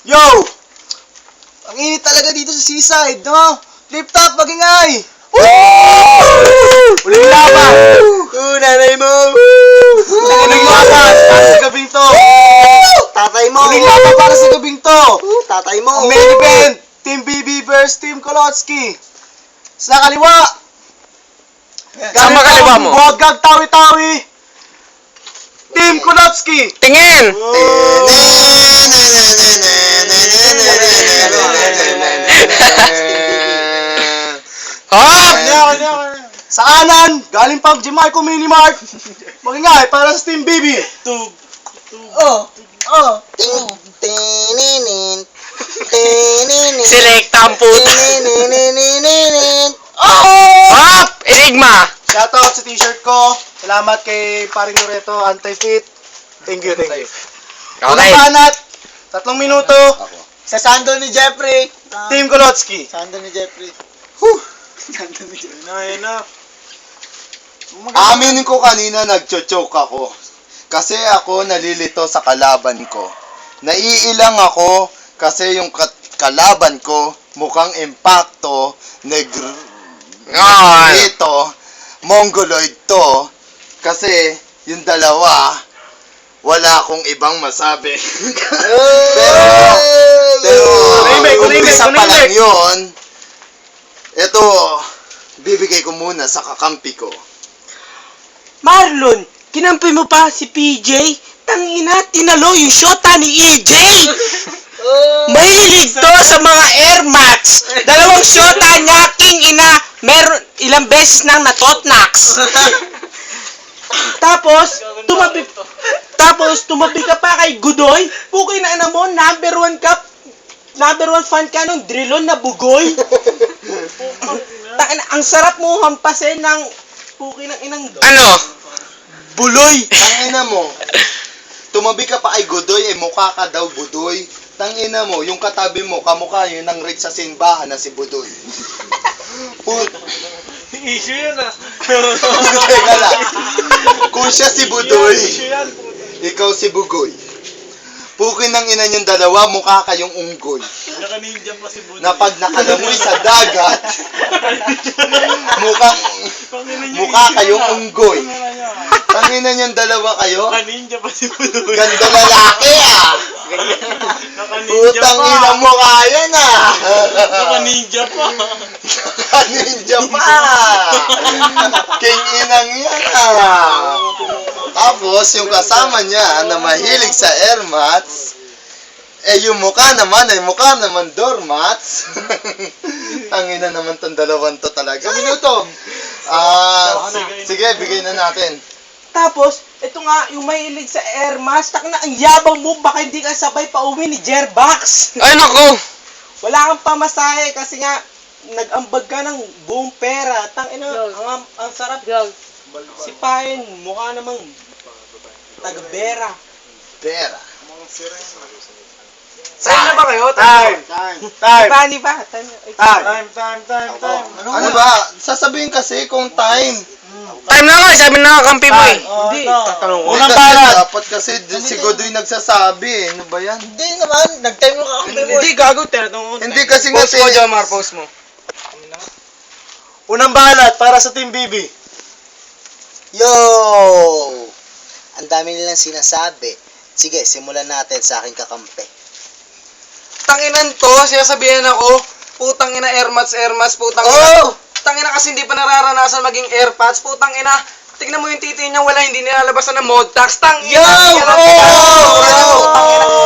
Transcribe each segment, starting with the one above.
Yo! Ang init talaga dito sa seaside, no? Flip top, magingay! Uling laban! Nanay mo! Uling laban para sa gabing to! Tatay mo! Uling laban para sa gabing to! Tatay mo! Ang main event, Team BB versus Team Kolotsky. Sa kaliwa, Saan ba kaliwa mo? Buwagag Tawi-Tawi, Team Kolotsky. Tingin! Hop! Sa kanan, galing pang Jamaica Mini Mart. Magingay para sa Team BB. Tininin. Tininin. Select ang puto. Tininin. Hop! Enigma! Shoutout sa t-shirt ko. Salamat kay Paring Loreto, Anti-Fit. Thank you, thank you. Unang Okay. banat, 3 minuto, Sa sando ni Jeffrey. Team Kolotsky. Sando ni Jeffrey. Sando ni Jeffrey. Na. Aminin ko kanina nagcho-choke ako. Kasi ako nalilito sa kalaban ko. Naiilang ako kasi yung kalaban ko mukhang impacto Ah. ito mongoloid to. Kasi yung dalawa wala akong ibang masabi. pero umpisa pa lang yun. Ito, bibigay ko muna sa kakampi ko. Marlon, kinampi mo pa si PJ? Tangina, tinalo yung shota ni EJ! Mahilig to sa mga Air Max! 2 shota niya, king ina! Meron ilang beses nang natotnax! Tapos, tumabi ka pa kay Gudoy? Pukoy na mo, number 1 fan ka nung drilon na bugoy! Tangina, ang sarap mo hampasin ng pukoy ng inang Ano? buloy! Tangina mo. Tumabi ka pa ay Godoy, eh mukha ka daw Budoy. Tangina mo, yung katabi mo, kamukha yun ng rich sa simbahan na si Budoy. Issue yan ah. Teka lang. Kung siya si Budoy, ikaw si Bugoy. Pukin ng ina niyong dalawa, mukha kayong unggoy. Naka-ninja pa si Budoy. Na pag nakalangoy sa dagat, mukha kayong unggoy. Tangina niyong dalawa kayo, Naka-ninja pa si Budoy. ganda lalaki ah. Putang ina mo kaya na. Naka-ninja pa. Ninja pa. King inang yan ah. Tapos yung kasama niya na mahilig sa Air Mats, yung mukha naman ay mukha naman doormats. Tangina naman tong dalawang to talaga. Sa minuto. Sige, bigay na natin. Tapos, ito nga, yung mahilig sa Air Max, tak na ang yabang mo, baka hindi ka sabay pa uwi ni Jerbox. Ay, naku! Wala kang pamasahe kasi nga, nag-ambag ka ng buong pera. Tangina, ang sarap. Si Pain, mukha namang taga-bera. Pera. Saan na ba kayo? Time. Pani ba? Time. Ano ba? Sasabihin kasi kung time. Time na nga, sabi na kampi mo eh. Hindi, tatanong ko. Unang Kasi balat. dapat kasi si Godoy nagsasabi. Ano ba yan? Hindi naman. Nag-time mo ka kami mo. Hindi, gago, tinatanong ko. Hindi kasi Post mo, kasi... Jomar, post mo. Unang balat para sa Team BB. Yo! Ang dami nilang sinasabi. Sige, simulan natin sa aking kakampi. Tanginan to, sinasabihan ako, putang ina airmats, putang ina. Oh! Tangina kasi hindi pa nararanasan maging airpods, putang ina. Tignan mo yung titi niya, wala, hindi nilalabasan ng mod tax. Tangina. Yo!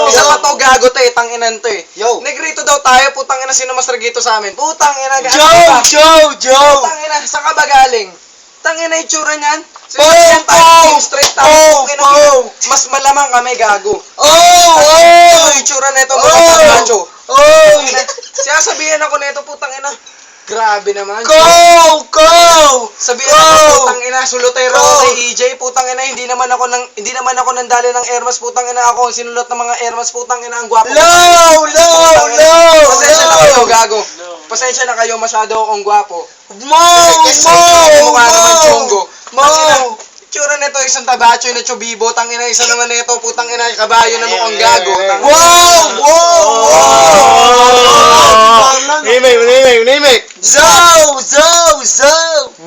Isa pa to, gago to eh, tanginan to eh. Yo! Negrito daw tayo, putang ina, sino mas ragito sa amin? Putang ina, Joe! Putang ina, saan ka ba galing? Tangina yung tsura niyan. Oh, Yan tayo, oh, team straight tayo. oh, Putang ina, oh. mas malamang kami, gago. Oh! Yung itsura nito, mga macho. Oh! Siya sabihin ako nito, putang ina. Grabe naman. Go! Sabihin Go! ako, putang ina, sulotero ako Go! kay EJ, putang ina, hindi naman ako nandali ng Airmas, putang ina, ako ang sinulot ng mga Airmas, putang ina, ang gwapo. Low! Pasensya na kayo, gago. Pasensya na kayo, masyado akong gwapo. Mo! Mukha naman chonggo. Mo! Tsura nito, isang tabacho na chubibo, tangina, isa naman nito, putang ina, kabayo na mukhang gago. Wow!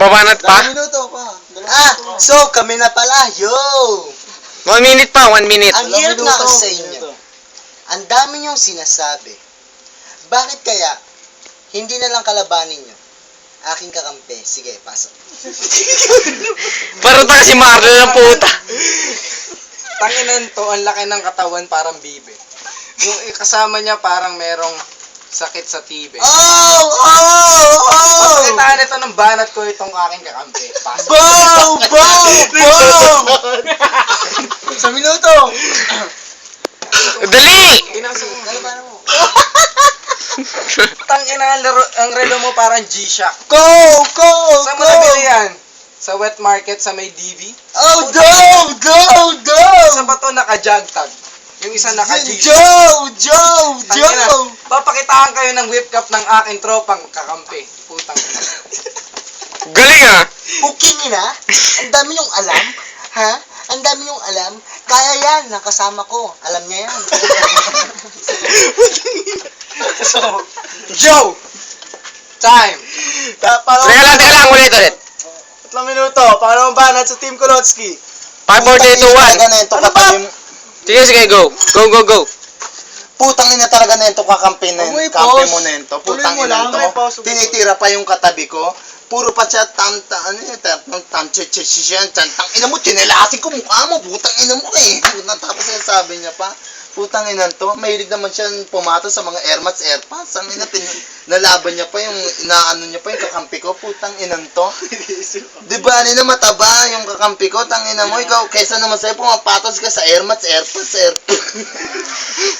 Magbabanat pa? Ilang minuto pa. So kami na pala, yo! 1 minute pa, 1 minute. Ang hirap nga kasi sa inyo. Ang dami niyong sinasabi. Bakit kaya, hindi na lang kalabanin niyo? Aking kakampi. Sige, pasok. Parang tayo si Marlo ng puta. Tanginan to, ang laki ng katawan parang bibe. Yung kasama niya parang merong sakit sa tibe. Oh! Pakitaan ito ng banat ko itong aking kakampi. Pasok. Boom! Sa minuto! Dali! Pinasok mo. Kalabanan mo. Tangina, ang relo mo parang G-Shock. Go! Saan mo nabili yan? Sa wet market sa may DV? Oh, go! Sa bato naka-jog tag. Yung isa naka-G-Shock. Joe! Tangina, papakitaan kayo ng whip cup ng aking tropang kakampi. Putang ina. Galing ah! Puking ina, ang dami yung alam. Ha? Ang dami yung alam. Kaya yan, ng kasama ko. Alam niya yan. So, Joe! Time! Teka lang, ulit. 3 minuto. Paano ang banat sa Team Kolotsky? 5, 4, 3, 2, 1. Ganito Ano katabi mo. Sige, go. Go. Putang ina talaga na ito kakampi na Huwag mo kampi i-pause. mo na ito. Tuloy Putang mo ina lang, may pause. ito. Tinitira pa yung katabi ko. Puro pa siya tanta, ano yun, tantang ina mo, tinelasin ko mukha mo, putang ina mo eh. Tapos sabi niya pa, putang ina to, mahilig naman siya pumato sa mga airmats. Ang ina, nalaban niya pa yung, inaano niya pa yung kakampi ko, putang ina to. Di ba, na mataba yung kakampi ko, tang ina mo, ikaw, kaysa naman sa'yo, pumapatos ka sa airmats.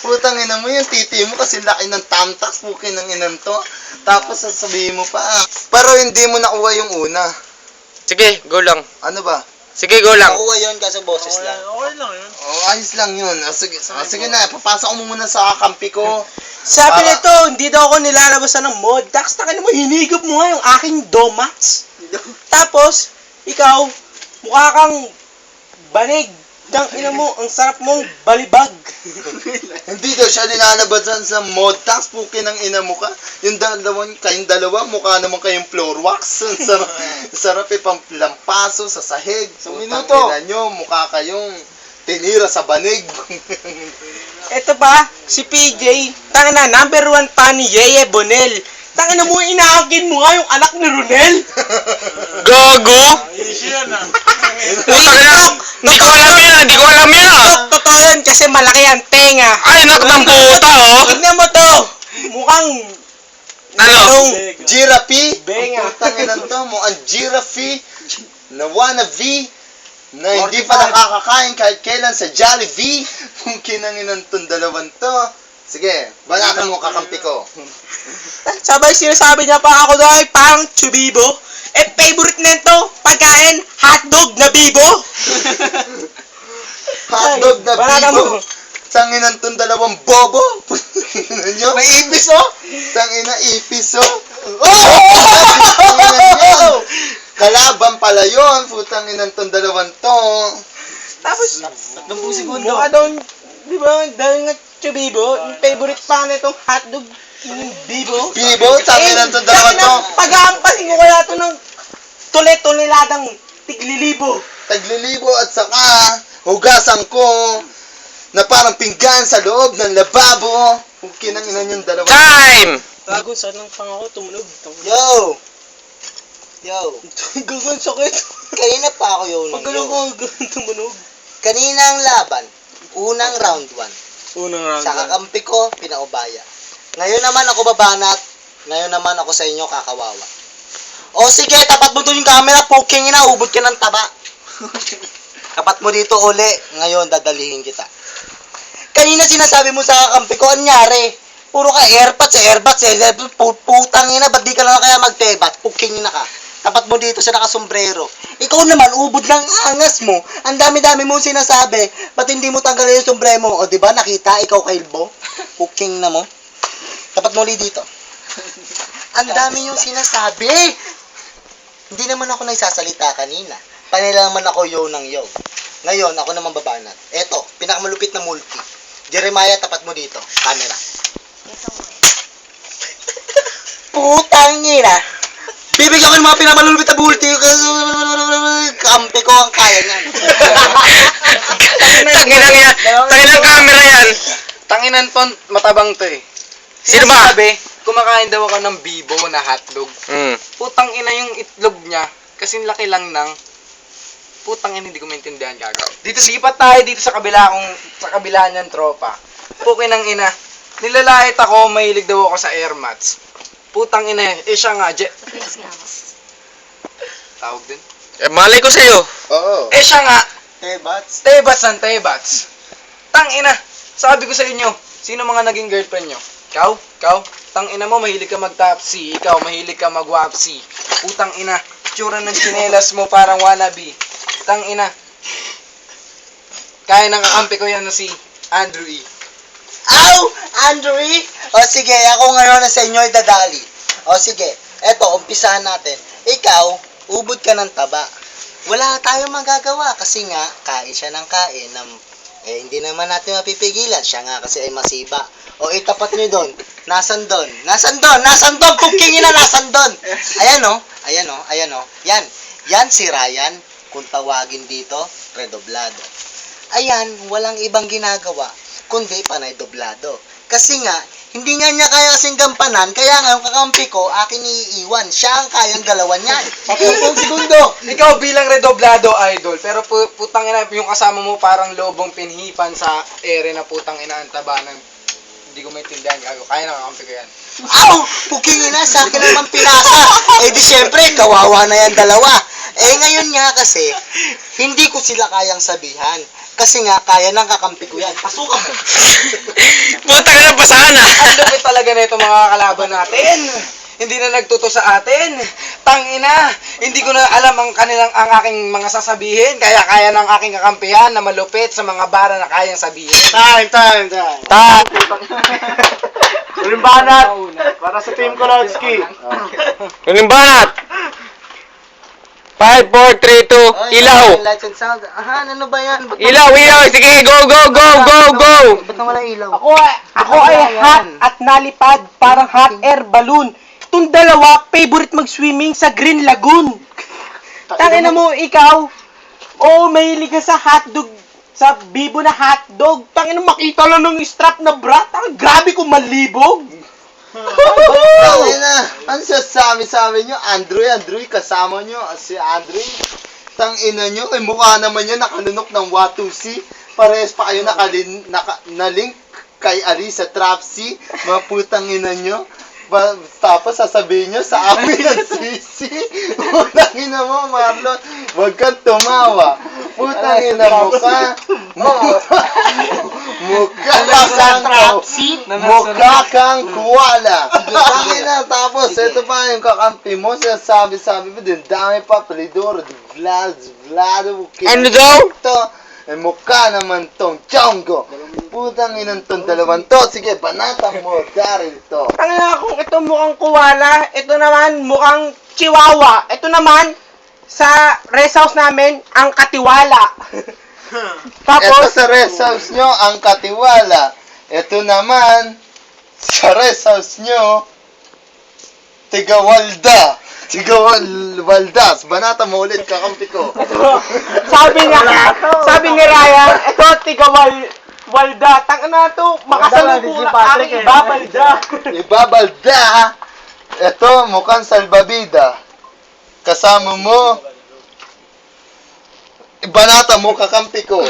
Putang ina mo, yung titi mo kasi laki ng tamtax, pukin ng inan to. Tapos sasabihin mo pa, pero hindi mo nakuha yung una. Sige, go lang. Ano ba? Sige, go lang. Nakuha yun kasi boses lang. Okay lang yun. Oh, ayos lang yun. Sige na, papasok mo muna sa kakampi ko. Sabi Para- nito, hindi daw ako nilalabasan ng mod. Dax, takin mo, hinigop mo nga yung aking domats. Tapos, ikaw, mukha kang banig. Dang ina mo, ang sarap mong balibag. Hindi daw siya nilalabasan sa mod tax, pukin ng ina mo ka. Kayong dalawa, mukha naman kayong floor wax. Ang sarap lampaso sa sahig. So, minuto. nyo, mukha kayong tinira sa banig. Ito pa, si PJ, tangina, number 1 pa ni Yeye Bonel. Tangina mo, inaagin mo nga yung anak ni Ronel. Gago! Hindi ko alam yan. Totoo yun kasi malaki ang tenga. Ay, ng puta, oh. Tignan mo to, mukhang Ano? Giraffe? Benga. Ang putangin ng to mo, ang giraffe na wannabe na hindi pa nakakakain kahit kailan sa Jollibee. Kung kinangin ng tong dalawang to. Sige, banatan mo kakampi ko. sabay sinasabi niya pa ako daw ay parang chubibo. Eh, favorite nito, pagkain, hotdog na bibo. Hotdog na banatan bibo. mo. Tangin ng tong dalawang bobo. Nyo? May ipis oh. Tangina ipis oh. Oh! Kalaban pala yun. Putang inang tong dalawang to. Tapos, mukha daw, di ba, dahil nga chubibo, yung favorite pa nitong hotdog, yung bibo. Bibo, tangin ng tong dalawang to. Pag-aampasin ko kaya ito ng tulet-tuliladang tiglilibo. Taglilibo at saka hugasan ko na parang pinggan sa loob ng lababo. Kung kinanginan yung dalawa. Time! Gago, saan lang pang ako tumunog? Yo! Gago, ang sakit. Kanina pa ako yun. Pag ganun ko, tumunog. Kanina ang laban. Unang round 1. Unang round. Sa kakampi ko, pinaubaya. Ngayon naman ako babanat. Ngayon naman ako sa inyo kakawawa. O sige, tapat mo doon yung camera. Poking ina, ubod ka ng taba. Tapat mo dito uli. Ngayon, dadalihin kita. Kanina sinasabi mo sa kakampi ko, anyari? Puro ka airpods. Putang ina, ba't di ka lang kaya magtebat? Poking ina ka. Tapat mo dito sa nakasombrero. Ikaw naman, ubod ng angas mo. Ang dami-dami mo sinasabi. Ba't hindi mo tanggalin yung sombrero mo? O diba, nakita, ikaw kailbo? Poking na mo. Tapat mo ulit dito. Ang dami yung sinasabi. Hindi naman ako nagsasalita kanina. Panila naman ako yo ng yo. Ngayon, ako naman babanat. Eto, pinakamalupit na multi. Jeremiah, tapat mo dito. Camera. Putang ina. Bibigyan ko ng mga pinamalulupit na bulti. Kampi ko ang kaya niyan. Tanginang yan. Tanginang camera yan. Tanginan to, matabang to eh. Sino ba? Sabi, kumakain daw ako ng bibo na hotdog. Putang ina yung itlog niya. Kasi laki lang ng putang ina, hindi ko maintindihan gagaw. Dito lipat tayo dito sa kabila niyan tropa. Pukin ng ina. Nilalait ako, mahilig daw ako sa air mats. Putang ina, siya nga, tawag din. Eh, malay ko sa'yo. Oo. Siya nga, Tebats. tebats. Tang ina, sabi ko sa inyo, sino mga naging girlfriend nyo? Ikaw? Tang ina mo, mahilig ka mag-topsy. Ikaw, mahilig ka mag-wapsy. Putang ina, tsura ng tsinelas mo parang wannabe. Tang ina. Kaya nang kakampi ko yan na si Andrew E. Aw! Andrew! O sige, ako ngayon na sa inyo ay dadali. O sige, eto, umpisahan natin. Ikaw, ubod ka ng taba. Wala tayong magagawa kasi nga, kain siya ng kain. Hindi naman natin mapipigilan. Siya nga kasi ay masiba. O itapat nyo doon. Nasan doon? Puking ina, nasan doon? Ayan o. Yan si Ryan. Kung tawagin dito, redoblado. Ayan, walang ibang ginagawa kundi panay doblado. Kasi nga, hindi nga niya kaya kasing gampanan, kaya nga yung kakampi ko, akin iiwan. Siya ang kayang galawan niyan. Patutong segundo. Ikaw bilang redoblado idol, pero putang ina, yung kasama mo parang lobong pinhipan sa ere na putang ina ang taba ng hindi ko maintindihan gago. Kaya nakakampi ko yan. Aw! Puking ina, sa akin naman pinasa. Di syempre, kawawa na yan dalawa. Ngayon nga kasi, hindi ko sila kayang sabihan. Kasi nga, kaya nang kakampi ko yan. Pasukan mo. Puta ka na basahan ah. Ang lupit talaga na ito mga kalaban natin. Hindi na nagtuto sa atin. Tangina, hindi ko na alam ang aking mga sasabihin. Kaya ng aking kakampihan na malupit sa mga bara na kayang sabihin. Time. Uling banat. Para sa Team Kolodski. Uling banat. 5, 4, 3, 2, ilaw. Lights and sound. Ano ba yan? Ilaw. Sige, go. Ba't nawala ilaw? Ako ay hot at nalipad parang hot air balloon. Itong dalawa, favorite mag-swimming sa Green Lagoon. Tangina mo, ikaw. Mahilig ka sa hotdog, sa bibo na hotdog. Tangina, makita lang ng strap na bra. Grabe kung malibog. Tangina, ano sasabi nyo? Andrew, kasama nyo, si Andrew. Tangina nyo, mukha naman yan nakalunok ng Watusi. Parehas pa kayo na-link kay Arisa Trapsi. Mga putang ina nyo. Tapos sasabihin nyo sa amin ang sisi. Putang ina mo, Marlon. Huwag kang tumawa. Putang ina mo ka. Mukha kang kuwala. Tangina, tapos ito pa yung kakampi mo. Sabi mo din, dami pa, Pelidoro, Vlado. Ano daw? Mukha naman tong Chongo. Putang inang tong dalawang to. Sige, banata mo, Daryl to. Tangina, kung ito mukhang kuwala, ito naman mukhang chihuahua. Ito naman, sa rest house namin, ang katiwala. Ito Tapos, sa rest house nyo, ang katiwala. Ito naman, sa rest house nyo, Tigawaldas. Banata mo ulit, kakampi ko. sabi ni Ryan, ito Tigawalda. Tangina to, makasalubong ang aking babalda. Ibabalda. Ito, mukhang salbabida. Kasama mo, banata mo, kakampi ko.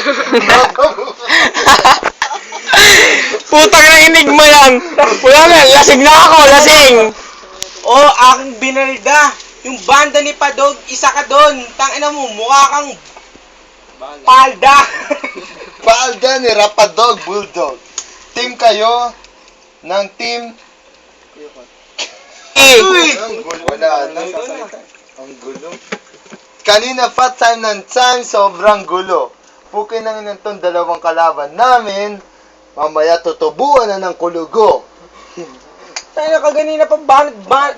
Putang na inig mo yan. Wala na, lasing na ako, lasing. Aking binalda. Yung banda ni Padog, isa ka doon. Tangina mo, mukha kang palda. Palda ni Rapadog Bulldog. Team kayo ng team. Ang gulo. Wala na. Ang gulo. Kanina pa time, sobrang gulo. Pukin na ng itong dalawang kalaban namin. Mamaya tutubuan na ng kulugo. Tayo na kaganina pa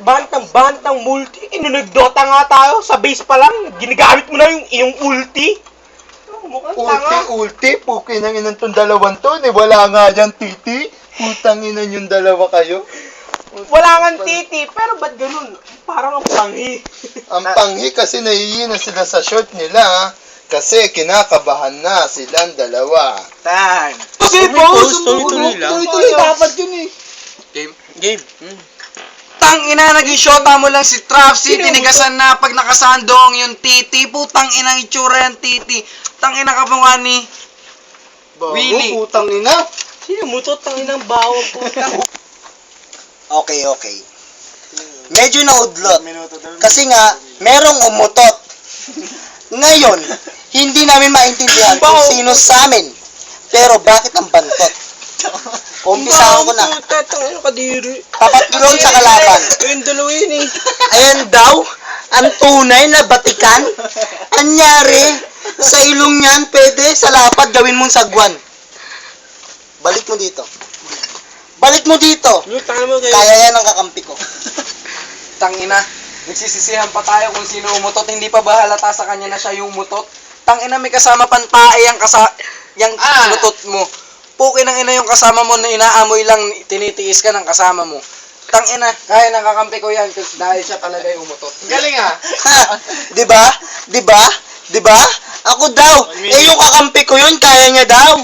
bantang multi. Nagdota nga tayo, sa base pa lang, ginagamit mo na yung iyong ulti. Mukhang tanga. Ulti, pukin na ng itong dalawang to. Wala nga dyan, titi. Putang ina yung dalawa kayo. Wala kang titi, pero ba't ganun? Parang ang panghi. Ang panghi kasi nahihina sila sa short nila kasi kinakabahan na silang dalawa. Tan. Kasi tuloy-tuloy lang. Tuloy-tuloy dapat yun eh. Game. Tang ina, naging shota mo lang si Trapsy, tinigasan na pag nakasandong yung titi. Putang ina, ang itsura yung titi. Tang ina ka pa ni Willie. Putang ina. Sino mo to? Tangin ng bawang puta. Okay. Medyo naudlot. Kasi nga, merong umutot. Ngayon, hindi namin maintindihan kung sino sa amin. Pero bakit ang bantot? Umpisahan ko na. Puta, tangin ng kadiri. Tapat ko doon sa kalaban. Yung dalawa yun eh. Ayan daw, ang tunay na batikan. Anyari, sa ilong niyan, pwede sa lapad gawin mong sagwan. Balik mo dito. Balik mo dito. Yung tanga mo kayo. Kaya yan ang kakampi ko. Tang ina, nagsisisihan pa tayo kung sino umutot. Hindi pa ba halata sa kanya na siya yung umutot? Tang ina, may kasama pantae yung umutot mo. Pukin ng ina yung kasama mo na inaamoy lang, tinitiis ka ng kasama mo. Tang ina, kaya nang kakampi ko yan kasi dahil siya talaga yung umutot. Galing ah. Di ba? Di ba? Di ba? Ako daw. Yung kakampi ko yun, kaya niya daw.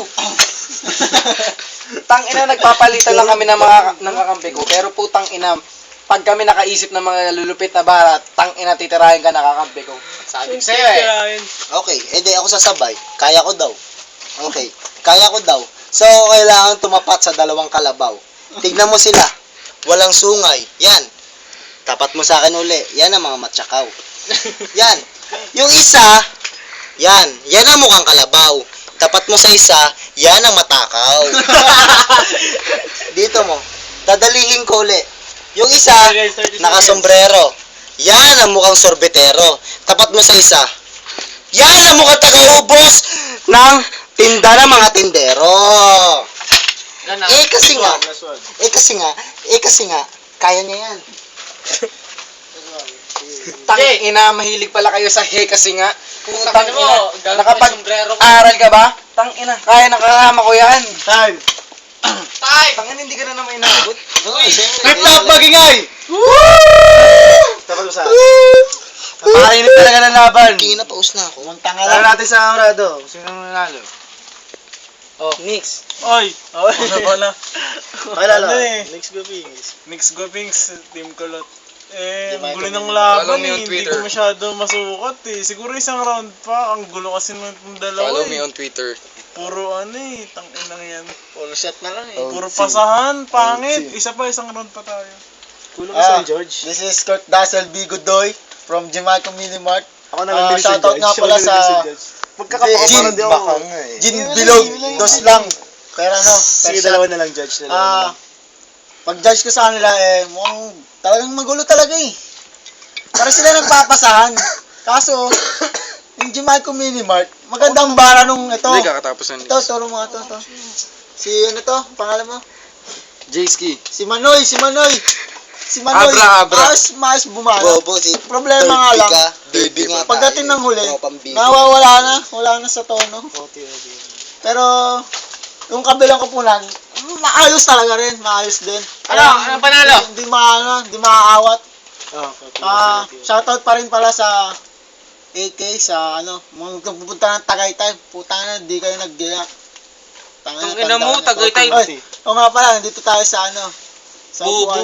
Tang ina, nagpapalitan lang kami ng kakampi ko. Pero putang ina, pag kami nakaisip ng mga lulupit na bara, tang ina, titirahin ka na kakampi ko. Sabi ko sa'yo eh. Okay, edi ako sasabay. Kaya ko daw. Okay, kaya ko daw. So, kailangan tumapat sa dalawang kalabaw. Tignan mo sila. Walang sungay. Yan. Tapat mo sa akin uli. Yan ang mga matsakaw. Yan. Yung isa, yan. Yan ang mukhang kalabaw. Tapat mo sa isa, yan ang matakaw. Dito mo. Dadalihin ko uli. Yung isa, nakasombrero. Yan ang mukhang sorbetero. Tapat mo sa isa. Yan ang mukhang taga-ubos ng tinda ng mga tindero. Kasi nga, kaya niya yan. Tang ina, mahilig pala kayo sa he kasi nga. Tang ina, nakapag-aral ka ba? Tang ina, kaya nakakama ko yan. Time. Tang ina, hindi ka na naman inabot. Flip top magingay. Dapat mo sa. Napakainit talaga ng laban. Tingin na paus na ako. Tara natin sa Aurado. Sino nanalo? Nix. Oy! Wala. Pakilala. Ano eh? Next Gopings. Mix Gopings, Team Kulot. Di Ang gulo ba ng Follow laban me eh. on Hindi Twitter. ko masyado masukat eh. Siguro isang round pa. Ang gulo kasi ng dalawa Follow me eh. on Twitter. Puro ano eh. Tanginang yan. Puro shot na lang eh. Puro pasahan. Pangit. Isa pa, isang round pa tayo. Kulo ka sa George. This is Kurt Dassel B. Godoy from Jimaco Mini Mart. Ako na lang din si shoutout George. nga pala sa Magkakapakaparan din ako. Jin Bilog, dos lang. Pero ano, Sige, per dalawa shot. na lang, Judge. Dalawa na lang. Pag-judge ko sa kanila eh, mukhang talagang magulo talaga eh. Para sila nagpapasahan. Kaso, yung Jimaco Mini Mart, magandang bara nung ito. Hindi, kakatapos na. Ito, turo mo nga to. Si ano to, pangalan mo? J-Ski. Si Manoy. Abra. Mas bumala. Bobo, si Problema nga lang, Baby nga pagdating ng huli, pambili. wala na sa tono. Pero, yung kabilang kupunan, maayos talaga rin, maayos din. Ano panalo? Hindi maaawat. Shoutout pa rin pala sa AK, sa mga pupunta ng Tagaytay. Putang na, di kayo nagdiya. Tangina mo, Tagaytay. O nga pala, nandito tayo sa sa Bubo.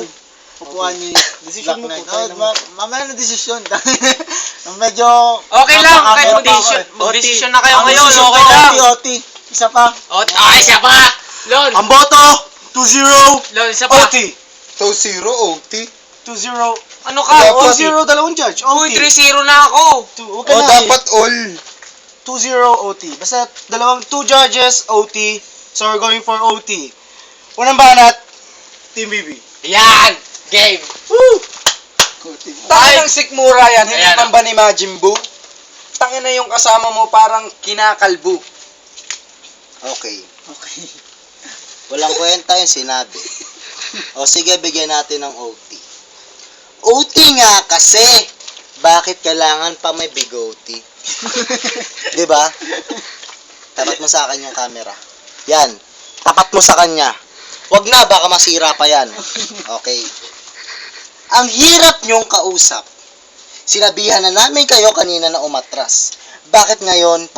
upuan ni Desisyon mo, Black Knight. putay naman. Mamaya na desisyon. Medyo Okay lang, kahit napaka- mag-decision na kayo Ang ngayon, desisyon okay ko, lang. OT. Isa pa. Ay, siya pa! Lon! Ang boto, 2-0. Lon, isa pa! OT. 2-0 OT. 2-0. Ano ka? Dapat- 2-0 dalawang judge. Uy, OT. 3-0 na ako! Huwag ka O na. dapat all. 2-0 OT. Basta two judges, OT. So we're going for OT. Unang banat, Team BB. Yan! Game! Tangin ng sikmura yan, hindi Ayan, pang ba ni Majin Buu? Tangin na yung kasama mo parang kinakalbo. Okay. Walang kwenta yung sinabi. O sige, bigyan natin ng OT. OT nga kasi. Bakit kailangan pa may bigoti? Di ba? Tapat mo sa akin yung camera. Yan. Tapat mo sa kanya. Wag na, baka masira pa yan. Okay. Ang hirap nyong kausap. Sinabihan na namin kayo kanina na umatras. Bakit ngayon,